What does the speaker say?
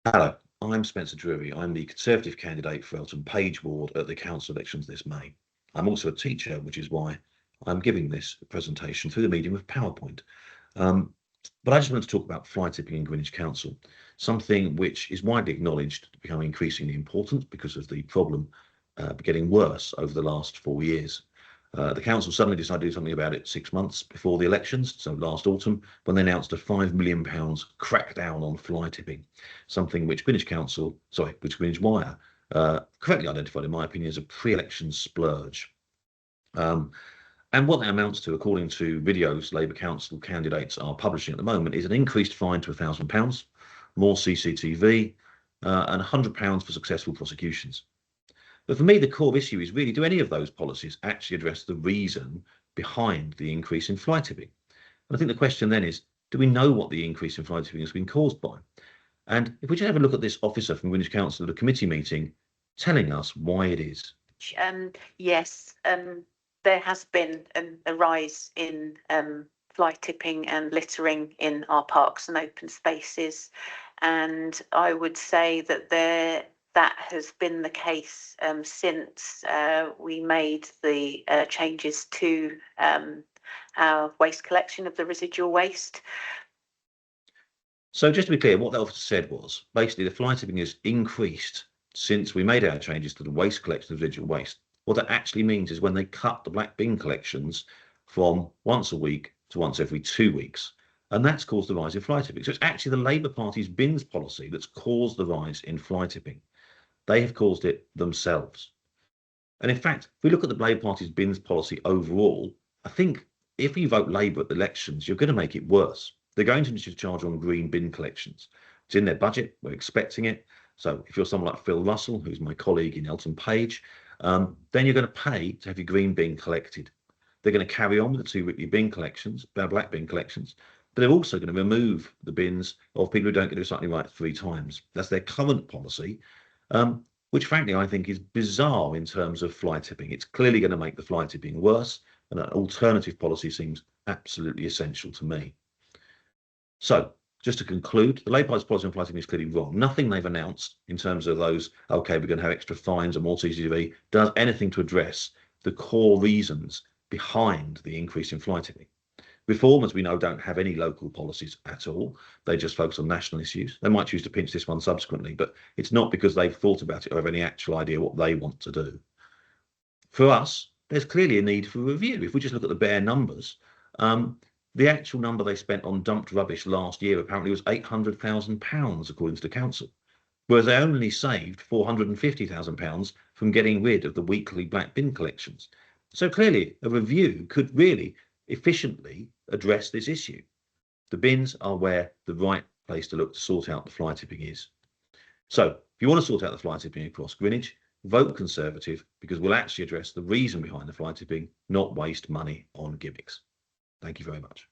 Hello, I'm Spencer Drury. I'm the Conservative candidate for Eltham Page ward at the council elections this May. I'm also a teacher, which is why I'm giving this presentation through the medium of PowerPoint. But I just wanted to talk about fly tipping in Greenwich Council, something which is widely acknowledged to become increasingly important because of the problem getting worse over the last 4 years. The council suddenly decided to do something about it 6 months before the elections, so last autumn, when they announced a £5 million crackdown on fly tipping, something which Greenwich Wire correctly identified, in my opinion, as a pre-election splurge. And what that amounts to, according to videos Labour council candidates are publishing at the moment, is an increased fine to £1,000, more CCTV, and £100 for successful prosecutions. But for me, the core issue is really, do any of those policies actually address the reason behind the increase in fly tipping? And I think the question then is, do we know what the increase in fly tipping has been caused by? And if we just have a look at this officer from Greenwich Council at a committee meeting telling us why it is. Yes, there has been a rise in fly tipping and littering in our parks and open spaces. And I would say that that has been the case since we made the changes to our waste collection of the residual waste. So just to be clear, what the officer said was basically the fly tipping has increased since we made our changes to the waste collection of residual waste. What that actually means is when they cut the black bin collections from once a week to once every 2 weeks. And that's caused the rise in fly tipping. So it's actually the Labour Party's bins policy that's caused the rise in fly tipping. They have caused it themselves. And in fact, if we look at the Labour Party's bins policy overall, I think if you vote Labour at the elections, you're going to make it worse. They're going to introduce a charge on green bin collections. It's in their budget. We're expecting it. So if you're someone like Phil Russell, who's my colleague in Eltham Page, then you're going to pay to have your green bin collected. They're going to carry on with the 2 weekly bin collections, black bin collections, but they're also going to remove the bins of people who don't get the recycling right 3 times. That's their current policy, which frankly I think is bizarre in terms of fly tipping. It's clearly going to make the fly tipping worse, and an alternative policy seems absolutely essential to me. So just to conclude, the Labour Party's policy on fly tipping is clearly wrong. Nothing they've announced in terms of those, okay, we're going to have extra fines and more CCTV, does anything to address the core reasons behind the increase in fly tipping. Reform, as we know, don't have any local policies at all. They just focus on national issues. They might choose to pinch this one subsequently, but it's not because they've thought about it or have any actual idea what they want to do. For us, there's clearly a need for review. If we just look at the bare numbers, the actual number they spent on dumped rubbish last year apparently was £800,000, according to the council, whereas they only saved £450,000 from getting rid of the weekly black bin collections. So clearly, a review could really efficiently address this issue. The bins are where the right place to look to sort out the fly tipping is. So if you want to sort out the fly tipping across Greenwich, vote Conservative, because we'll actually address the reason behind the fly tipping, not waste money on gimmicks. Thank you very much.